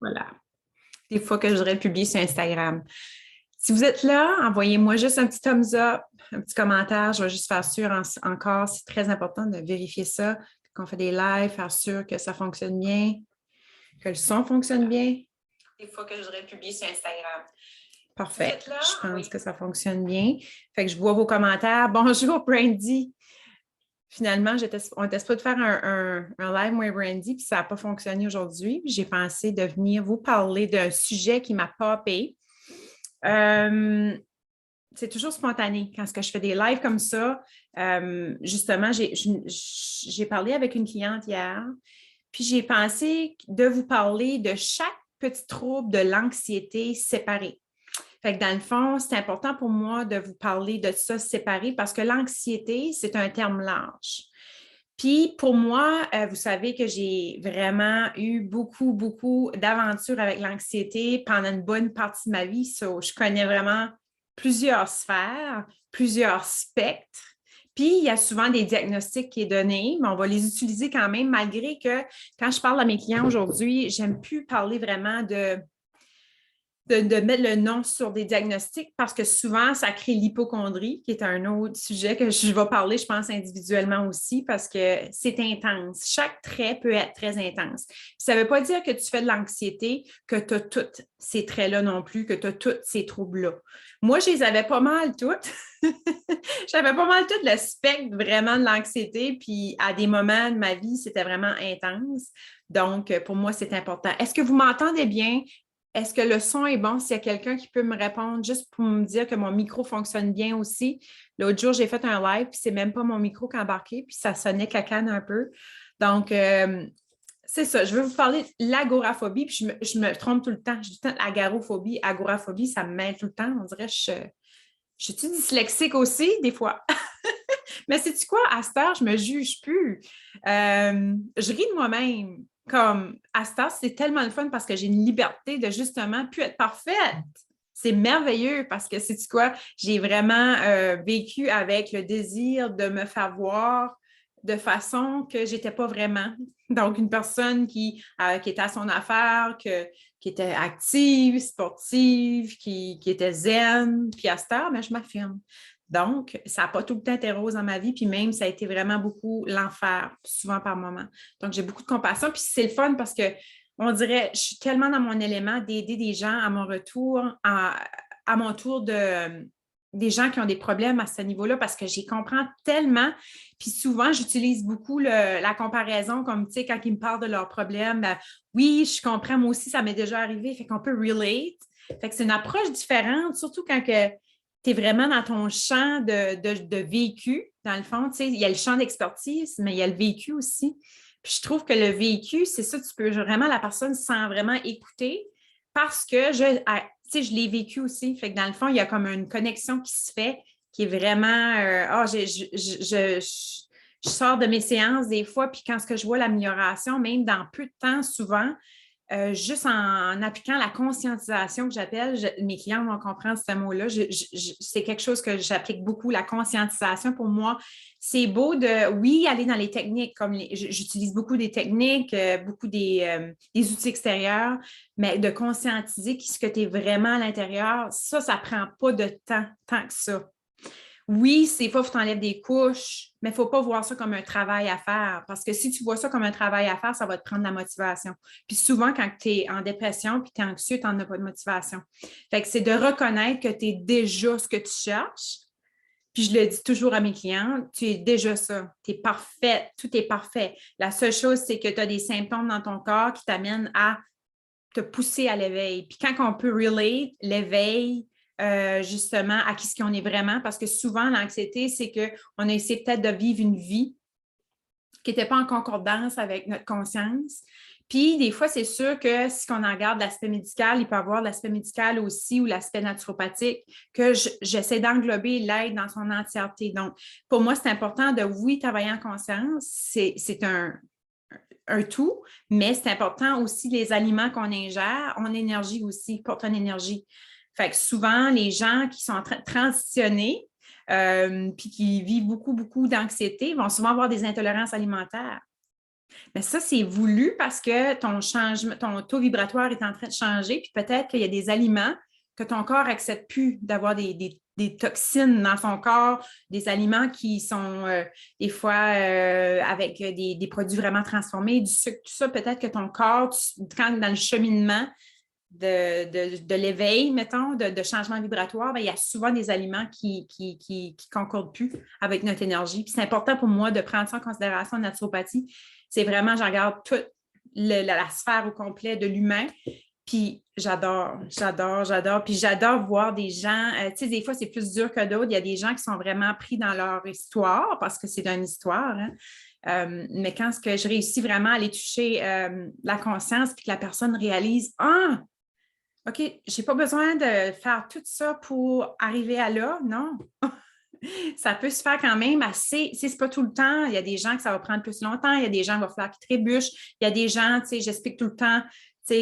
Voilà. Des fois que je voudrais publier sur Instagram. Si vous êtes là, envoyez-moi juste un petit thumbs up, un petit commentaire. Je vais juste faire sûr encore, c'est très important de vérifier ça, qu'on fait des lives, faire sûr que ça fonctionne bien, que le son fonctionne bien. Des fois que je voudrais publier sur Instagram. Parfait. Là, je pense que ça fonctionne bien. Fait que je vois vos commentaires. Bonjour, Brandy. Finalement, on était supposé faire un live, moi et Brandy, puis ça n'a pas fonctionné aujourd'hui. J'ai pensé de venir vous parler d'un sujet qui m'a popé. C'est toujours spontané. Quand je fais des lives comme ça, justement, j'ai parlé avec une cliente hier, puis j'ai pensé de vous parler de chaque petit trouble de l'anxiété séparé. Fait que dans le fond, c'est important pour moi de vous parler de ça séparé parce que l'anxiété, c'est un terme large. Puis pour moi, vous savez que j'ai vraiment eu beaucoup d'aventures avec l'anxiété pendant une bonne partie de ma vie. Je connais vraiment plusieurs sphères, plusieurs spectres. Puis il y a souvent des diagnostics qui sont donnés, mais on va les utiliser quand même, malgré que quand je parle à mes clients aujourd'hui, j'aime plus parler vraiment de mettre le nom sur des diagnostics parce que souvent, ça crée l'hypocondrie, qui est un autre sujet que je vais parler, je pense, individuellement aussi parce que c'est intense. Chaque trait peut être très intense. Ça ne veut pas dire que tu fais de l'anxiété, que tu as tous ces traits-là non plus, que tu as tous ces troubles-là. Moi, je les avais pas mal toutes. J'avais pas mal tout le spectre vraiment de l'anxiété, puis à des moments de ma vie, c'était vraiment intense. Donc, pour moi, c'est important. Est-ce que vous m'entendez bien? Est-ce que le son est bon? S'il y a quelqu'un qui peut me répondre juste pour me dire que mon micro fonctionne bien aussi. L'autre jour, j'ai fait un live, puis c'est même pas mon micro qui a embarqué, puis ça sonnait cacane un peu. Donc, c'est ça. Je veux vous parler de l'agoraphobie, puis je me trompe tout le temps. Je dis tout le temps agarophobie, agoraphobie, ça me mêle tout le temps. On dirait que je suis dyslexique aussi, des fois. Mais sais-tu quoi? À cette heure, je me juge plus. Je ris de moi-même. Comme à cette heure, c'est tellement le fun parce que j'ai une liberté de justement plus être parfaite. C'est merveilleux parce que, sais-tu quoi? J'ai vraiment vécu avec le désir de me faire voir de façon que j'étais pas vraiment. Donc, une personne qui était à son affaire, qui était active, sportive, qui était zen, puis à cette heure, mais je m'affirme. Donc, ça n'a pas tout le temps été rose dans ma vie, puis même, ça a été vraiment beaucoup l'enfer, souvent par moment. Donc, j'ai beaucoup de compassion, puis c'est le fun parce que on dirait, je suis tellement dans mon élément d'aider des gens à mon retour, à mon tour des gens qui ont des problèmes à ce niveau-là parce que j'y comprends tellement. Puis souvent, j'utilise beaucoup la comparaison comme, tu sais, quand ils me parlent de leurs problèmes, ben, oui, je comprends, moi aussi, ça m'est déjà arrivé, fait qu'on peut relate. Fait que c'est une approche différente, surtout quand que tu es vraiment dans ton champ de vécu, dans le fond. Tu sais, il y a le champ d'expertise, mais il y a le vécu aussi. Puis je trouve que le vécu, c'est ça, tu peux vraiment, la personne sans vraiment écouter parce que tu sais, je l'ai vécu aussi. Fait que dans le fond, il y a comme une connexion qui se fait qui est vraiment, je sors de mes séances des fois, puis quand ce que je vois l'amélioration, même dans peu de temps, souvent, juste en appliquant la conscientisation que j'appelle, mes clients vont comprendre ce mot-là. C'est quelque chose que j'applique beaucoup, la conscientisation. Pour moi, c'est beau de, oui, aller dans les techniques, comme j'utilise beaucoup des techniques, beaucoup des outils extérieurs, mais de conscientiser ce que tu es vraiment à l'intérieur, ça prend pas de temps, tant que ça. Oui, c'est fois, il faut t'enlèves des couches, mais il ne faut pas voir ça comme un travail à faire. Parce que si tu vois ça comme un travail à faire, ça va te prendre de la motivation. Puis souvent, quand tu es en dépression puis tu es anxieux, tu n'en as pas de motivation. Fait que c'est de reconnaître que tu es déjà ce que tu cherches. Puis je le dis toujours à mes clients, tu es déjà ça. Tu es parfaite, tout est parfait. La seule chose, c'est que tu as des symptômes dans ton corps qui t'amènent à te pousser à l'éveil. Puis quand on peut relate l'éveil, justement, à qui ce qu'on est vraiment, parce que souvent, l'anxiété, c'est qu'on a essayé peut-être de vivre une vie qui n'était pas en concordance avec notre conscience. Puis, des fois, c'est sûr que si on en regarde l'aspect médical, il peut y avoir l'aspect médical aussi ou l'aspect naturopathique, que j'essaie d'englober l'aide dans son entièreté. Donc, pour moi, c'est important de, oui, travailler en conscience, c'est un tout, mais c'est important aussi les aliments qu'on ingère, on énergie aussi, porte une énergie. Fait que souvent, les gens qui sont en train de transitionner, puis qui vivent beaucoup d'anxiété, vont souvent avoir des intolérances alimentaires. Mais ça, c'est voulu parce que ton taux vibratoire est en train de changer, puis peut-être qu'il y a des aliments que ton corps n'accepte plus d'avoir des toxines dans son corps, des aliments qui sont des fois avec des produits vraiment transformés, du sucre, tout ça, peut-être que ton corps, quand dans le cheminement de l'éveil, mettons, de changement vibratoire, bien, il y a souvent des aliments qui concordent plus avec notre énergie. Puis c'est important pour moi de prendre ça en considération en naturopathie. C'est vraiment, je regarde toute la sphère au complet de l'humain. Puis j'adore. Puis j'adore voir des gens, tu sais, des fois, c'est plus dur que d'autres. Il y a des gens qui sont vraiment pris dans leur histoire parce que c'est une histoire, hein. Mais quand je réussis vraiment à aller toucher la conscience puis que la personne réalise, ah, OK, je n'ai pas besoin de faire tout ça pour arriver à là, non. Ça peut se faire quand même assez, c'est pas tout le temps. Il y a des gens que ça va prendre plus longtemps, il y a des gens qui vont falloir qu'ils trébuchent, il y a des gens, j'explique tout le temps,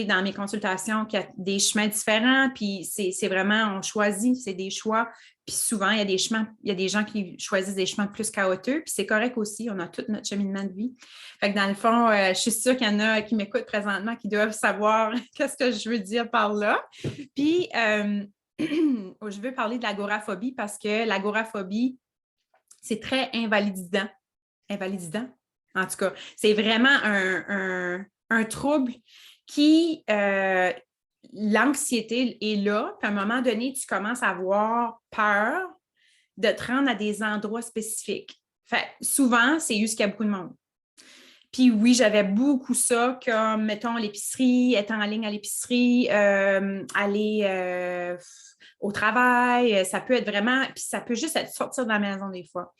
dans mes consultations qu'il y a des chemins différents, puis c'est vraiment, on choisit, c'est des choix. Puis souvent, il y a des gens qui choisissent des chemins plus chaotiques, puis c'est correct aussi, on a tout notre cheminement de vie. Fait que dans le fond, je suis sûre qu'il y en a qui m'écoutent présentement qui doivent savoir qu'est-ce que je veux dire par là. Puis, je veux parler de l'agoraphobie parce que l'agoraphobie, c'est très invalidant. Invalidant, en tout cas. C'est vraiment un trouble qui, l'anxiété est là, puis à un moment donné, tu commences à avoir peur de te rendre à des endroits spécifiques. Fait, souvent, c'est juste qu'il y a beaucoup de monde. Puis oui, j'avais beaucoup ça, comme, mettons, l'épicerie, être en ligne à l'épicerie, aller au travail, ça peut être vraiment, puis ça peut juste être sortir de la maison des fois.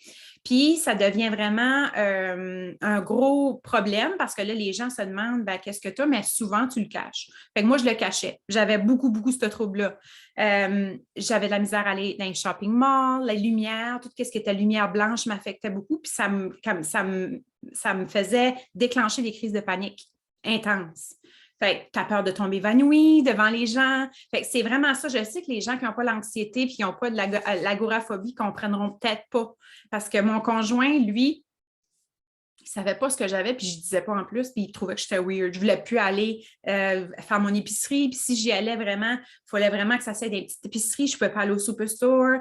Puis ça devient vraiment un gros problème parce que là, les gens se demandent, ben, qu'est-ce que tu as, mais souvent, tu le caches. Fait que moi, je le cachais. J'avais beaucoup, ce trouble-là. J'avais de la misère à aller dans les shopping malls, la lumière, tout ce qui était lumière blanche m'affectait beaucoup, puis ça me faisait déclencher des crises de panique intenses. Fait que tu as peur de tomber évanoui devant les gens. Fait que c'est vraiment ça. Je sais que les gens qui n'ont pas l'anxiété et qui n'ont pas de l'agoraphobie ne comprendront peut-être pas. Parce que mon conjoint, lui, il ne savait pas ce que j'avais, puis je ne disais pas en plus, puis il trouvait que j'étais weird. Je ne voulais plus aller faire mon épicerie, puis si j'y allais vraiment, il fallait vraiment que ça soit des petites épiceries. Je ne pouvais pas aller au superstore.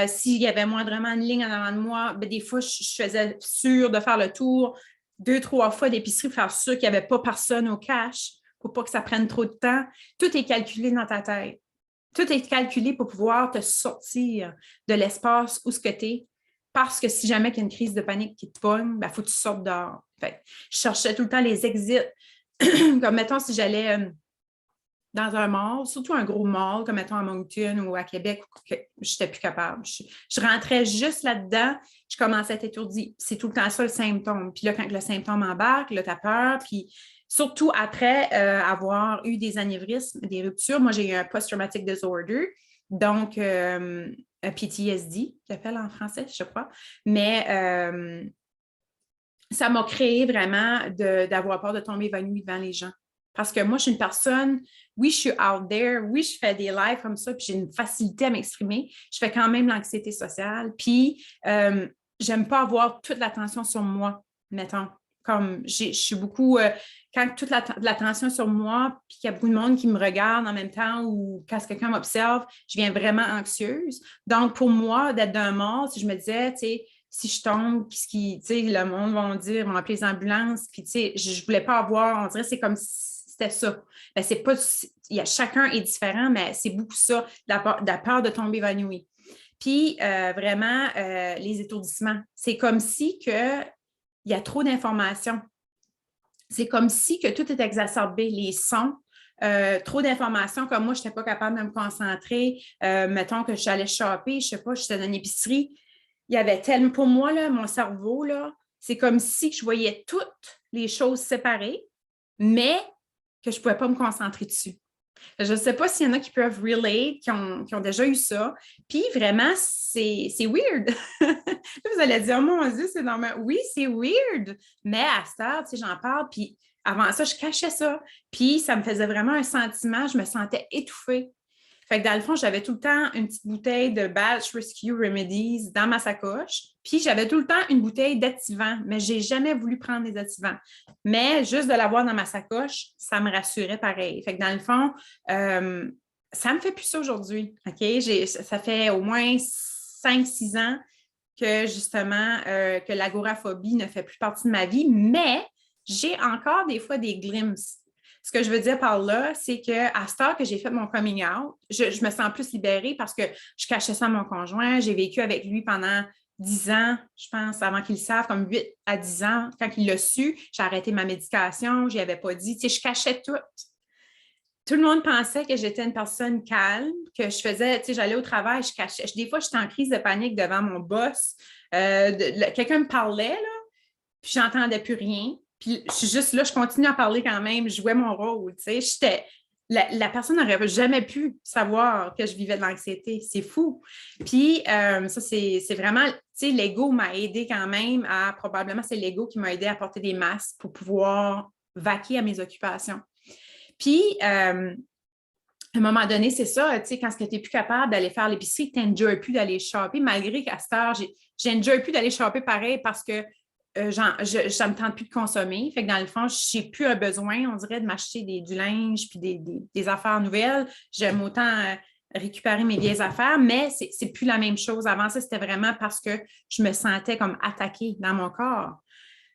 S'il y avait moindrement une ligne en avant de moi, bien, des fois, je faisais sûr de faire le tour 2-3 fois d'épicerie pour faire sûr qu'il n'y avait pas personne au cash, pour pas que ça prenne trop de temps. Tout est calculé dans ta tête. Tout est calculé pour pouvoir te sortir de l'espace où ce que tu es. Parce que si jamais il y a une crise de panique qui te pogne, il faut que tu sortes dehors. Fait, je cherchais tout le temps les exits. Comme, mettons, si j'allais dans un mall, surtout un gros mall, comme, mettons, à Moncton ou à Québec, je n'étais plus capable. Je rentrais juste là-dedans, je commençais à être étourdie. C'est tout le temps ça, le symptôme. Puis là, quand le symptôme embarque, là, tu as peur. Puis surtout après avoir eu des anévrismes, des ruptures, moi, j'ai eu un post-traumatic disorder. Donc, un PTSD, qu'ils appellent en français, je crois. Mais ça m'a créé vraiment d'avoir peur de tomber évanouie devant les gens. Parce que moi, je suis une personne, oui, je suis out there, oui, je fais des lives comme ça, puis j'ai une facilité à m'exprimer. Je fais quand même l'anxiété sociale. Puis, j'aime pas avoir toute l'attention sur moi, mettons. Comme je suis beaucoup, quand toute l'attention sur moi, puis qu'il y a beaucoup de monde qui me regarde en même temps ou quand quelqu'un m'observe, je viens vraiment anxieuse. Donc, pour moi, d'être d'un mort, si je me disais, tu sais, si je tombe, le monde va dire, vont appeler les ambulances, puis tu sais, je ne voulais pas avoir, on dirait, c'est comme si c'était ça. Ben, c'est pas, chacun est différent, mais c'est beaucoup ça, de la peur de tomber évanoui. Puis, vraiment, les étourdissements. C'est comme si que il y a trop d'informations. C'est comme si que tout est exacerbé, les sons, trop d'informations, comme moi, je n'étais pas capable de me concentrer. Mettons que je suis allée shopper, je ne sais pas, j'étais dans une épicerie. Il y avait tellement, pour moi, là, mon cerveau, là, c'est comme si je voyais toutes les choses séparées, mais que je ne pouvais pas me concentrer dessus. Je ne sais pas s'il y en a qui peuvent relate, qui ont déjà eu ça. Puis vraiment, c'est weird. Vous allez dire, oh mon Dieu, c'est normal. Oui, c'est weird. Mais à cette heure, j'en parle. Puis avant ça, je cachais ça. Puis ça me faisait vraiment un sentiment. Je me sentais étouffée. Fait que dans le fond, j'avais tout le temps une petite bouteille de Batch Rescue Remedies dans ma sacoche. Puis j'avais tout le temps une bouteille d'activant, mais je n'ai jamais voulu prendre des activants. Mais juste de l'avoir dans ma sacoche, ça me rassurait pareil. Fait que dans le fond, ça ne me fait plus ça aujourd'hui. OK? Ça fait au moins 5-6 ans que justement, que l'agoraphobie ne fait plus partie de ma vie, mais j'ai encore des fois des glimpses. Ce que je veux dire par là, c'est qu'à cette heure que j'ai fait mon coming out, je me sens plus libérée parce que je cachais ça à mon conjoint. J'ai vécu avec lui pendant 10 ans, je pense, avant qu'il le sache, comme 8 à 10 ans. Quand il l'a su, j'ai arrêté ma médication, je n'y avais pas dit. Tu sais, je cachais tout. Tout le monde pensait que j'étais une personne calme, que je faisais, tu sais, j'allais au travail, je cachais. Des fois, j'étais en crise de panique devant mon boss. Quelqu'un me parlait, là, puis j'entendais plus rien. Puis je suis juste là, je continue à parler quand même, je jouais mon rôle, tu sais. La personne n'aurait jamais pu savoir que je vivais de l'anxiété. C'est fou. Puis ça, c'est vraiment, tu sais, l'ego m'a aidé quand même à, probablement c'est l'ego qui m'a aidé à porter des masques pour pouvoir vaquer à mes occupations. Puis, à un moment donné, c'est ça, tu sais, quand tu n'es plus capable d'aller faire l'épicerie, tu n'enjoys plus d'aller shopper, malgré qu'à cette heure, j'enjoy plus d'aller shopper pareil parce que ça ne me tente plus de consommer. Fait que dans le fond, je n'ai plus un besoin, on dirait, de m'acheter du linge puis des affaires nouvelles. J'aime autant récupérer mes vieilles affaires, mais c'est plus la même chose. Avant ça, c'était vraiment parce que je me sentais comme attaquée dans mon corps.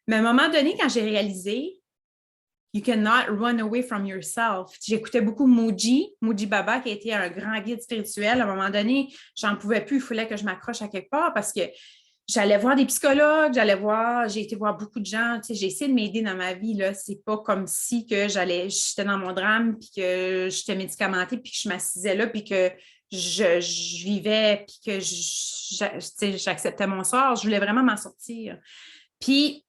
Mais à un moment donné, quand j'ai réalisé You cannot run away from yourself. J'écoutais beaucoup Mooji Baba, qui a été un grand guide spirituel. À un moment donné, j'en pouvais plus, il fallait que je m'accroche à quelque part parce que j'allais voir des psychologues, j'ai été voir beaucoup de gens. Tu sais, j'ai essayé de m'aider dans ma vie. Là. C'est pas comme si que j'étais dans mon drame, puis que j'étais médicamentée, puis que je m'assisais là, puis que je vivais, puis que j'acceptais mon sort. Je voulais vraiment m'en sortir. Puis,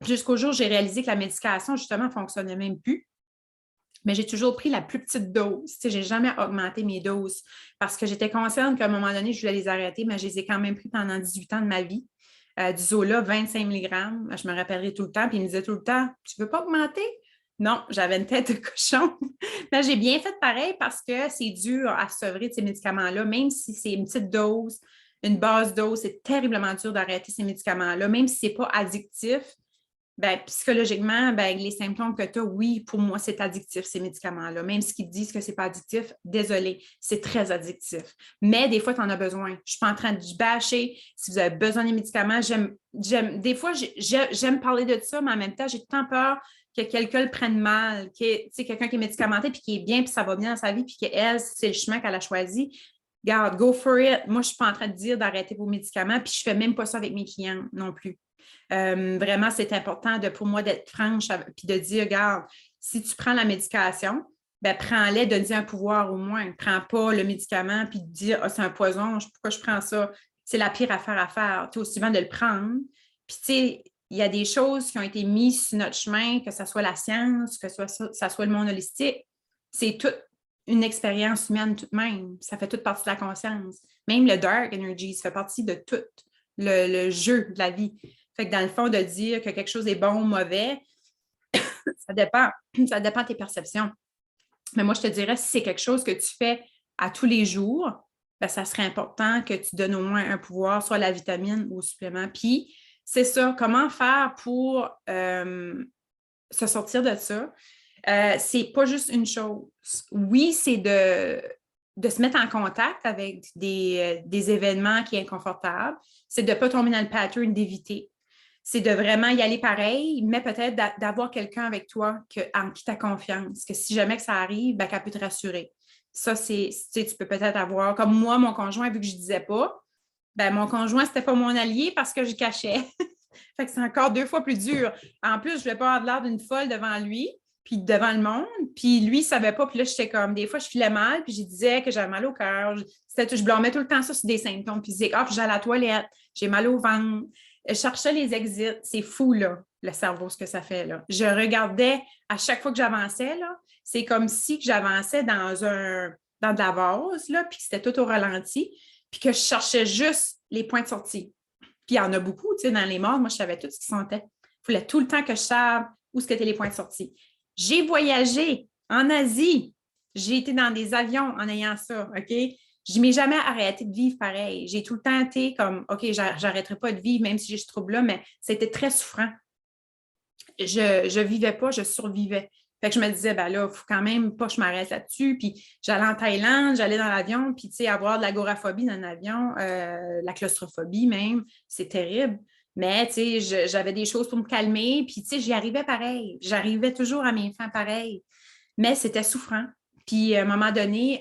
jusqu'au jour où j'ai réalisé que la médication, justement, ne fonctionnait même plus. Mais j'ai toujours pris la plus petite dose. Je n'ai jamais augmenté mes doses parce que j'étais consciente qu'à un moment donné, je voulais les arrêter, mais je les ai quand même pris pendant 18 ans de ma vie. Du Zola, 25 mg, je me rappellerai tout le temps. Puis il me disait tout le temps, tu ne veux pas augmenter? Non, j'avais une tête de cochon. Mais j'ai bien fait pareil parce que c'est dur à sevrer de ces médicaments-là, même si c'est une petite dose. Une basse dose, c'est terriblement dur d'arrêter ces médicaments-là, même si ce n'est pas addictif. Ben, psychologiquement, ben, les symptômes que tu as, oui, pour moi, c'est addictif, ces médicaments-là. Même si ils disent que ce n'est pas addictif, désolé, c'est très addictif. Mais des fois, tu en as besoin. Je ne suis pas en train de bâcher. Si vous avez besoin des médicaments, des fois, j'aime parler de ça, mais en même temps, j'ai tout le temps peur que quelqu'un le prenne mal, quelqu'un qui est médicamenté, puis qui est bien, puis ça va bien dans sa vie, puis qu'elle, c'est le chemin qu'elle a choisi. Garde, go for it. Moi, je ne suis pas en train de dire d'arrêter vos médicaments, puis je ne fais même pas ça avec mes clients non plus. Vraiment, c'est important pour moi d'être franche puis de dire, regarde, si tu prends la médication, ben, prends-les, donne-y un pouvoir au moins. Ne prends pas le médicament puis te dire, c'est un poison, pourquoi je prends ça? C'est la pire affaire à faire. Tu es aussi bien de le prendre. Puis, tu sais, il y a des choses qui ont été mises sur notre chemin, que ce soit la science, que ça soit le monde holistique. C'est toute une expérience humaine tout de même. Ça fait toute partie de la conscience. Même le dark energy, ça fait partie de tout le jeu de la vie. Fait que dans le fond, de dire que quelque chose est bon ou mauvais, ça dépend. Ça dépend de tes perceptions. Mais moi, je te dirais, si c'est quelque chose que tu fais à tous les jours, ben, ça serait important que tu donnes au moins un pouvoir, soit la vitamine ou le supplément. Puis, c'est ça, comment faire pour se sortir de ça? C'est pas juste une chose. Oui, c'est de se mettre en contact avec des événements qui sont inconfortables. C'est de ne pas tomber dans le pattern d'éviter. C'est de vraiment y aller pareil, mais peut-être d'avoir quelqu'un avec toi en qui tu as confiance, que si jamais que ça arrive, ben, qu'elle peut te rassurer. Ça, tu peux peut-être avoir, comme moi, mon conjoint, vu que je ne disais pas, ben, mon conjoint, ce n'était pas mon allié parce que je cachais. Fait que c'est encore 2 fois plus dur. En plus, je ne voulais pas avoir l'air d'une folle devant lui, puis devant le monde. Puis lui, il ne savait pas. Puis là, j'étais comme, des fois, je filais mal, puis je disais que j'avais mal au cœur. Je blâmais tout le temps ça sur des symptômes. Puis je disais, puis j'allais à la toilette, j'ai mal au ventre. Je cherchais les exits. C'est fou, là, le cerveau, ce que ça fait, là. Je regardais à chaque fois que j'avançais, là, c'est comme si j'avançais dans de la vase, là, puis que c'était tout au ralenti, puis que je cherchais juste les points de sortie. Puis il y en a beaucoup, tu sais, dans les morts, moi, je savais tout ce qui sentait. Il fallait tout le temps que je sache où étaient les points de sortie. J'ai voyagé en Asie. J'ai été dans des avions en ayant ça, OK? Je ne m'ai jamais arrêté de vivre pareil. J'ai tout le temps été comme, OK, j'arrêterai pas de vivre, même si j'ai ce trouble-là, mais c'était très souffrant. Je vivais pas, je survivais. Fait que je me disais, ben là, il faut quand même pas que je m'arrête là-dessus. Puis j'allais en Thaïlande, j'allais dans l'avion, puis tu sais, avoir de l'agoraphobie dans l'avion, la claustrophobie même, c'est terrible. Mais tu sais, j'avais des choses pour me calmer, puis tu sais, j'y arrivais pareil. J'arrivais toujours à mes fins pareil. Mais c'était souffrant. Puis à un moment donné,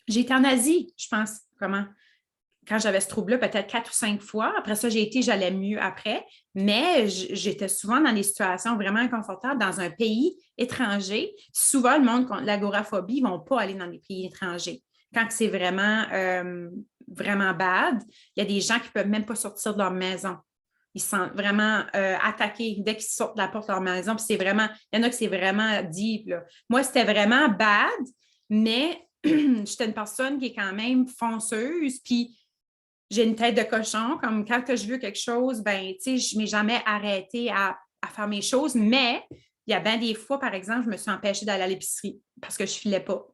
j'ai été en Asie, je pense, quand j'avais ce trouble-là, peut-être 4 ou 5 fois. Après ça, j'allais mieux après. Mais j'étais souvent dans des situations vraiment inconfortables dans un pays étranger. Souvent, le monde, l'agoraphobie, ne vont pas aller dans des pays étrangers. Quand c'est vraiment, vraiment bad, il y a des gens qui ne peuvent même pas sortir de leur maison. Ils se sentent vraiment attaqués dès qu'ils sortent de la porte de leur maison. Puis il y en a que c'est vraiment deep, là. Moi, c'était vraiment bad, mais j'étais une personne qui est quand même fonceuse. Puis j'ai une tête de cochon, comme quand je veux quelque chose, ben, tu sais, je ne m'ai jamais arrêtée à faire mes choses, mais il y a bien des fois, par exemple, je me suis empêchée d'aller à l'épicerie parce que je ne filais pas.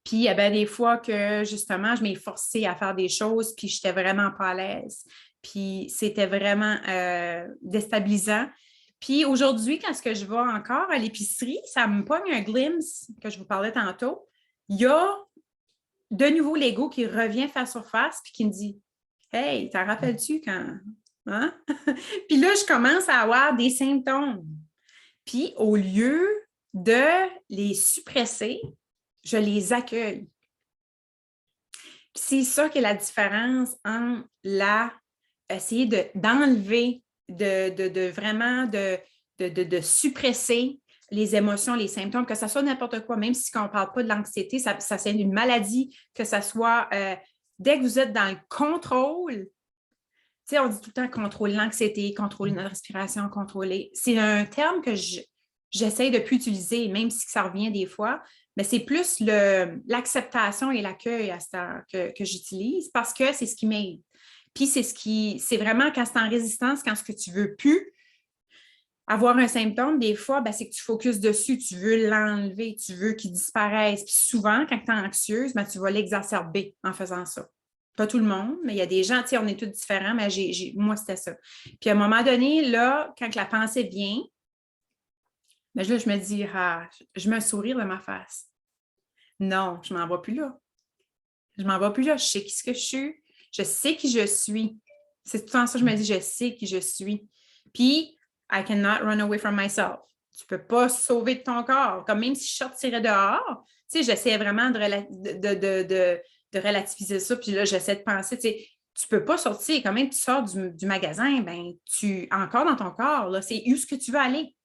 Puis il y a bien des fois que, justement, je m'ai forcée à faire des choses, puis je n'étais vraiment pas à l'aise. Puis c'était vraiment déstabilisant. Puis aujourd'hui, quand je vais encore à l'épicerie, ça me pogne un glimpse que je vous parlais tantôt. Il y a de nouveau l'ego qui revient faire surface puis qui me dit Hey, t'en rappelles-tu quand. Hein? Puis là, je commence à avoir des symptômes. Puis au lieu de les suppresser, je les accueille. Puis c'est ça qui est la différence entre essayer d'enlever, vraiment de suppresser les émotions, les symptômes, que ce soit n'importe quoi, même si on ne parle pas de l'anxiété, ça c'est une maladie, que ce soit dès que vous êtes dans le contrôle, tu sais, on dit tout le temps contrôler l'anxiété, contrôler notre respiration, contrôler. C'est un terme que j'essaie de plus utiliser, même si ça revient des fois, mais c'est plus l'acceptation et l'accueil à ce temps que j'utilise parce que c'est ce qui m'aide. Puis c'est vraiment quand c'est en résistance, quand ce que tu ne veux plus avoir un symptôme, des fois, ben, c'est que tu focuses dessus, tu veux l'enlever, tu veux qu'il disparaisse. Puis souvent, quand tu es anxieuse, ben, tu vas l'exacerber en faisant ça. Pas tout le monde, mais il y a des gens, tu sais, on est tous différents, mais moi, c'était ça. Puis à un moment donné, là, quand la pensée vient, ben, là, je me dis, je mets un sourire de ma face. Non, je ne m'en vais plus là. Je ne m'en vais plus là. Je sais qui ce que je suis. Je sais qui je suis. C'est tout le temps ça, je me dis, je sais qui je suis. Puis, I cannot run away from myself. Tu ne peux pas sauver de ton corps. Comme même si je sortirais dehors, tu sais, j'essaie vraiment de relativiser ça. Puis là, j'essaie de penser, tu sais, tu ne peux pas sortir. Quand même, tu sors du magasin, ben, encore dans ton corps, là, c'est où est-ce que tu veux aller?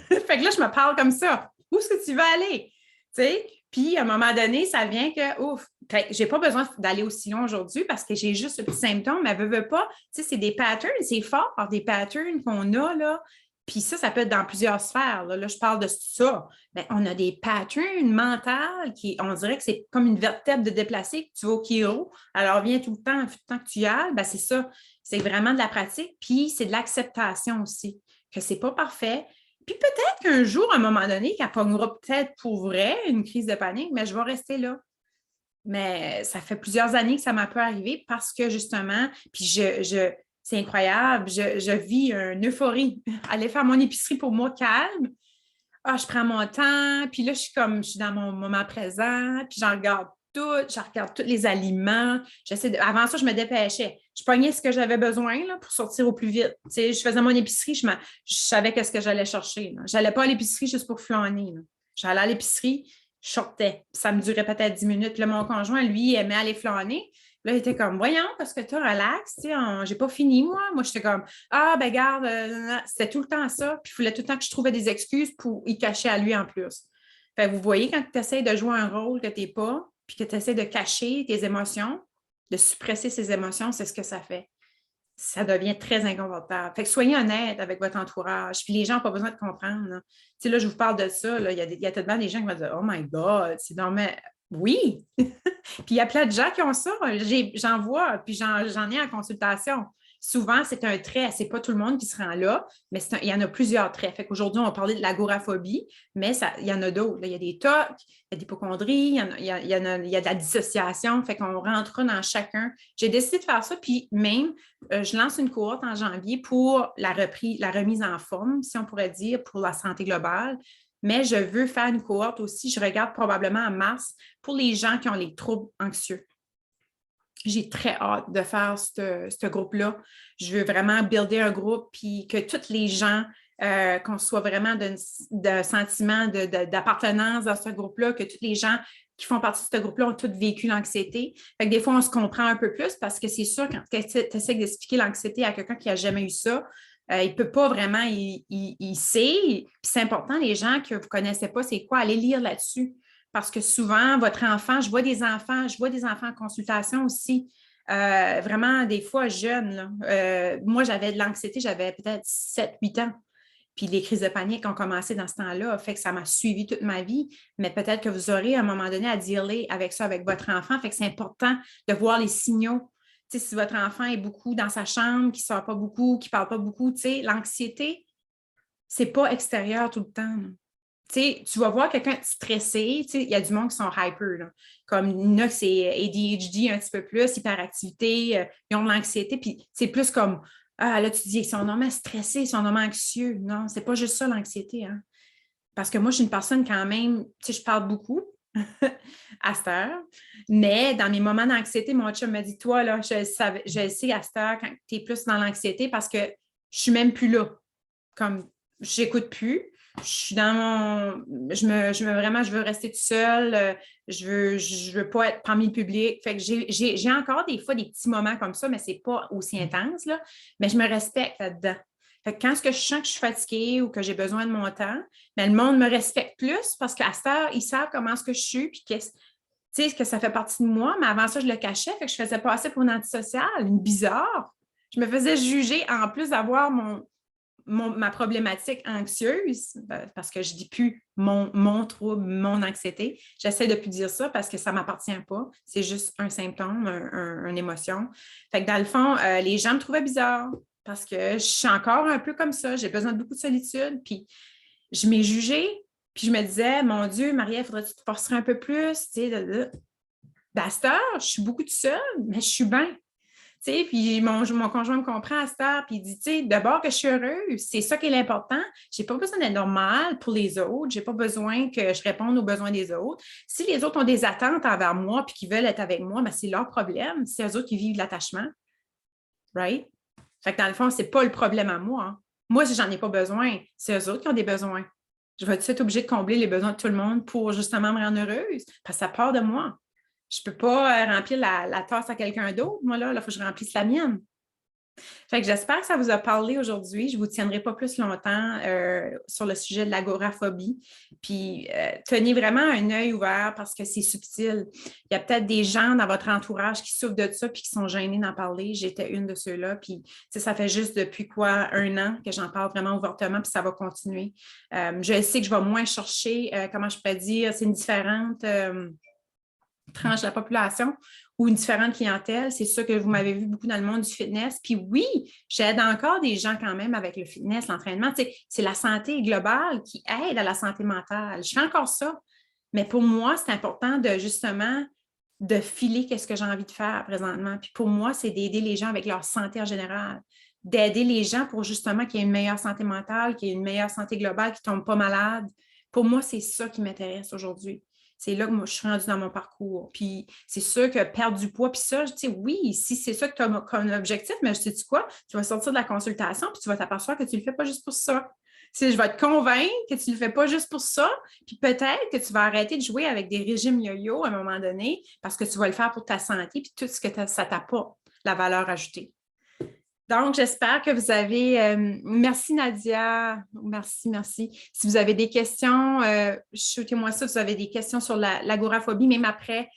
Fait que là, je me parle comme ça. Où est-ce que tu veux aller? Tu sais? Puis, à un moment donné, ça vient que, ouf, j'ai pas besoin d'aller aussi loin aujourd'hui parce que j'ai juste ce petit symptôme, mais veut pas. Tu sais, c'est des patterns, c'est fort, des patterns qu'on a, là. Puis ça peut être dans plusieurs sphères. Là, je parle de ça. Bien, on a des patterns mentaux qui, on dirait que c'est comme une vertèbre de déplacer, que tu vas au chiro. Alors, viens tout le temps que tu y ailles. Bien, c'est ça. C'est vraiment de la pratique. Puis, c'est de l'acceptation aussi, que c'est pas parfait. Puis peut-être qu'un jour, à un moment donné, qu'elle pognera peut-être pour vrai une crise de panique, mais je vais rester là. Mais ça fait plusieurs années que ça m'a peu arrivé parce que justement, puis c'est incroyable, je vis une euphorie. Aller faire mon épicerie pour moi calme. Je prends mon temps, puis là, je suis dans mon moment présent, puis je regarde tous les aliments. Avant ça, je me dépêchais. Je pognais ce que j'avais besoin là, pour sortir au plus vite. Tu sais, je faisais mon épicerie, je savais qu'est-ce que j'allais chercher. Je n'allais pas à l'épicerie juste pour flâner. J'allais à l'épicerie, je sortais. Ça me durait peut-être 10 minutes. Puis là, mon conjoint, lui, aimait aller flâner. Là, il était comme, voyons, parce que tu relax, tu sais, j'ai pas fini, moi. Moi, j'étais comme, ben garde, c'était tout le temps ça. Puis il fallait tout le temps que je trouvais des excuses pour y cacher à lui en plus. Fait que vous voyez, quand tu essaies de jouer un rôle que tu n'es pas, puis que tu essaies de cacher tes émotions, de suppresser ces émotions, c'est ce que ça fait. Ça devient très inconfortable. Fait que soyez honnête avec votre entourage. Puis les gens n'ont pas besoin de comprendre. Tu sais, là, je vous parle de ça. Il y a tellement des gens qui vont dire Oh my God, c'est normal. Oui! Puis il y a plein de gens qui ont ça. J'en vois, puis j'en ai en consultation. souvent, c'est un trait, c'est pas tout le monde qui se rend là, mais il y en a plusieurs traits. Fait qu'aujourd'hui, on va parler de l'agoraphobie, mais il y en a d'autres. Il y a des TOC, il y a de l'hypocondrie, il y a de la dissociation. Fait qu'on rentrera dans chacun. J'ai décidé de faire ça, puis même, je lance une cohorte en janvier pour la remise en forme, si on pourrait dire, pour la santé globale. Mais je veux faire une cohorte aussi, je regarde probablement en mars, pour les gens qui ont les troubles anxieux. J'ai très hâte de faire ce groupe-là. Je veux vraiment builder un groupe, puis que tous les gens, qu'on soit vraiment d'un sentiment d'appartenance dans ce groupe-là, que tous les gens qui font partie de ce groupe-là ont tous vécu l'anxiété. Fait que des fois, on se comprend un peu plus parce que c'est sûr, quand tu essaies d'expliquer l'anxiété à quelqu'un qui n'a jamais eu ça, il ne peut pas vraiment, il sait. Puis c'est important, les gens que vous ne connaissez pas, c'est quoi? Allez lire là-dessus. Parce que souvent, votre enfant, je vois des enfants en consultation aussi, vraiment des fois jeunes. Moi, j'avais de l'anxiété, j'avais peut-être 7, 8 ans. Puis les crises de panique ont commencé dans ce temps-là, fait que ça m'a suivi toute ma vie. Mais peut-être que vous aurez à un moment donné à dealer avec ça avec votre enfant. Fait que c'est important de voir les signaux. Tu sais, si votre enfant est beaucoup dans sa chambre, qui ne sort pas beaucoup, qui ne parle pas beaucoup, tu sais, l'anxiété, ce n'est pas extérieur tout le temps. Tu vas voir quelqu'un stressé, il y a du monde qui sont hyper, là. Comme il y en a que c'est ADHD un petit peu plus, hyperactivité, ils ont de l'anxiété, puis c'est plus comme, ah là, tu dis, ils sont normalement stressés, ils sont normalement anxieux. Non, c'est pas juste ça l'anxiété, hein. Parce que moi, je suis une personne quand même, je parle beaucoup à cette heure, mais dans mes moments d'anxiété, mon chum me dit, toi, là, je sais à cette heure quand tu es plus dans l'anxiété parce que je suis même plus là. Comme, j'écoute plus. Je suis dans vraiment, je veux rester toute seule. Je veux pas être parmi le public. Fait que j'ai encore des fois des petits moments comme ça, mais c'est pas aussi intense, là. Mais je me respecte là-dedans. Fait que quand je sens que je suis fatiguée ou que j'ai besoin de mon temps, mais le monde me respecte plus parce qu'à cette heure, ils savent comment est-ce que je suis, puis que ça fait partie de moi. Mais avant ça, je le cachais, fait que je faisais passer pour une antisociale, une bizarre. Je me faisais juger en plus d'avoir ma problématique anxieuse, parce que je ne dis plus mon trouble, mon anxiété. J'essaie de ne plus dire ça parce que ça ne m'appartient pas. C'est juste un symptôme, une émotion. Fait que dans le fond, les gens me trouvaient bizarre parce que je suis encore un peu comme ça. J'ai besoin de beaucoup de solitude. Puis je m'ai jugée. Puis je me disais, mon Dieu, Marie-Ève, faudrait-tu te forcer un peu plus? Tu sais, à cette heure, je suis beaucoup toute seule, mais je suis bien. Puis mon conjoint me comprend à cette heure, puis il dit, d'abord que je suis heureuse, c'est ça qui est l'important. Je n'ai pas besoin d'être normale pour les autres, je n'ai pas besoin que je réponde aux besoins des autres. Si les autres ont des attentes envers moi puis qu'ils veulent être avec moi, ben, c'est leur problème. C'est eux autres qui vivent de l'attachement. Right? Fait que dans le fond, ce n'est pas le problème à moi. Hein. Moi, si j'en ai pas besoin, c'est eux autres qui ont des besoins. Je vais être obligée de combler les besoins de tout le monde pour justement me rendre heureuse, parce que ça part de moi. Je ne peux pas remplir la tasse à quelqu'un d'autre. Moi, là, il faut que je remplisse la mienne. Fait que j'espère que ça vous a parlé aujourd'hui. Je ne vous tiendrai pas plus longtemps sur le sujet de l'agoraphobie. Puis, tenez vraiment un œil ouvert parce que c'est subtil. Il y a peut-être des gens dans votre entourage qui souffrent de ça puis qui sont gênés d'en parler. J'étais une de ceux-là. Puis, ça fait juste depuis 1 an que j'en parle vraiment ouvertement puis ça va continuer. Je sais que je vais moins chercher, comment je pourrais dire, c'est une différente tranche de la population ou une différente clientèle. C'est sûr que vous m'avez vu beaucoup dans le monde du fitness. Puis oui, j'aide encore des gens quand même avec le fitness, l'entraînement. Tu sais, c'est la santé globale qui aide à la santé mentale. Je fais encore ça. Mais pour moi, c'est important de justement de filer qu'est-ce que j'ai envie de faire présentement. Puis pour moi, c'est d'aider les gens avec leur santé en général. D'aider les gens pour justement qu'il y ait une meilleure santé mentale, qu'il y ait une meilleure santé globale, qu'ils ne tombent pas malades. Pour moi, c'est ça qui m'intéresse aujourd'hui. C'est là que moi, je suis rendue dans mon parcours. Puis c'est sûr que perdre du poids, puis ça, tu sais, oui, si c'est ça que tu as comme objectif, mais je sais-tu quoi? Tu vas sortir de la consultation, puis tu vas t'apercevoir que tu ne le fais pas juste pour ça. Si je vais te convaincre que tu ne le fais pas juste pour ça, puis peut-être que tu vas arrêter de jouer avec des régimes yo-yo à un moment donné parce que tu vas le faire pour ta santé, puis tout ce que ça t'apporte, la valeur ajoutée. Donc, j'espère que vous avez... merci Nadia, merci. Si vous avez des questions, shootez-moi ça. Si vous avez des questions sur l'agoraphobie, même après,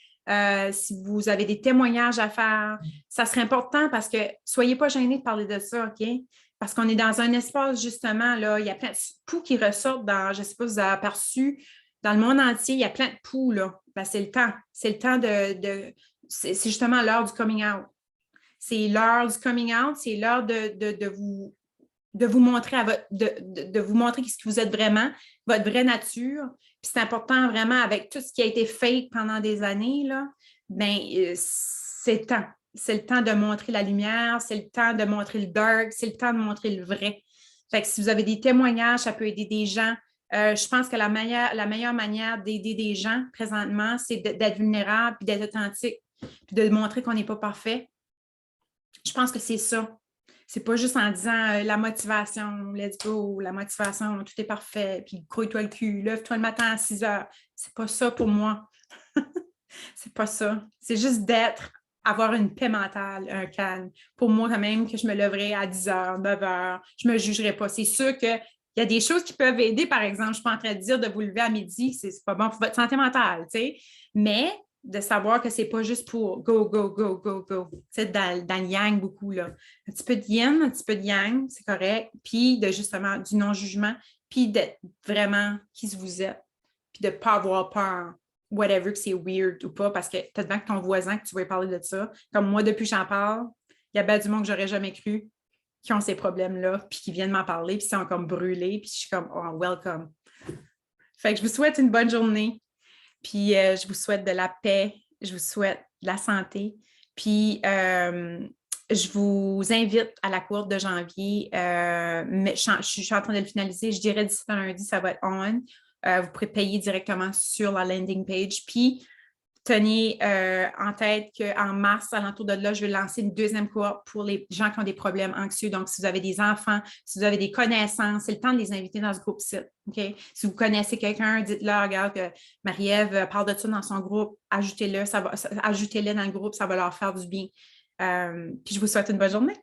si vous avez des témoignages à faire, ça serait important parce que soyez pas gênés de parler de ça, OK? Parce qu'on est dans un espace, justement, là, il y a plein de poux qui ressortent dans, je ne sais pas si vous avez aperçu, dans le monde entier, il y a plein de poux, là. Ben, c'est le temps. C'est le temps c'est justement l'heure du coming out. c'est l'heure du coming out, c'est l'heure de vous montrer de vous montrer ce que vous êtes vraiment, votre vraie nature. Puis c'est important vraiment avec tout ce qui a été fake pendant des années, là, bien, c'est le temps. C'est le temps de montrer la lumière, c'est le temps de montrer le dark, c'est le temps de montrer le vrai. Fait que si vous avez des témoignages, ça peut aider des gens. Je pense que la meilleure manière d'aider des gens présentement, c'est d'être vulnérable, puis d'être authentique, puis de montrer qu'on n'est pas parfait. Je pense que c'est ça. C'est pas juste en disant la motivation, let's go, la motivation, tout est parfait, puis couille-toi le cul, lève-toi le matin à 6 heures. C'est pas ça pour moi. C'est pas ça. C'est juste avoir une paix mentale, un calme. Pour moi, quand même, que je me lèverai à 10 heures, 9 heures, je me jugerai pas. C'est sûr qu'il y a des choses qui peuvent aider, par exemple, je ne suis pas en train de dire de vous lever à midi, c'est pas bon pour votre santé mentale, tu sais, mais de savoir que c'est pas juste pour go, go, go, go, go. Tu sais, dans le yang beaucoup, là. Un petit peu de yin, un petit peu de yang, c'est correct. Puis de justement du non-jugement, puis d'être vraiment qui vous êtes, puis de ne pas avoir peur, whatever, que c'est weird ou pas, parce que peut-être que ton voisin, que tu vas parler de ça, comme moi, depuis que j'en parle, il y a bien du monde que j'aurais jamais cru qui ont ces problèmes-là, puis qui viennent m'en parler, puis ils sont comme brûlés, puis je suis comme, oh, welcome. Fait que je vous souhaite une bonne journée. Puis je vous souhaite de la paix, je vous souhaite de la santé. Puis je vous invite à la courte de janvier. Mais je suis en train de le finaliser. Je dirais d'ici lundi, ça va être on. Vous pourrez payer directement sur la landing page. Puis tenez en tête qu'en mars, alentour de là, je vais lancer une deuxième cohorte pour les gens qui ont des problèmes anxieux. Donc, si vous avez des enfants, si vous avez des connaissances, c'est le temps de les inviter dans ce groupe site. Okay? Si vous connaissez quelqu'un, dites-leur, regarde que Marie-Ève parle de ça dans son groupe, ajoutez-le dans le groupe, ça va leur faire du bien. Puis je vous souhaite une bonne journée.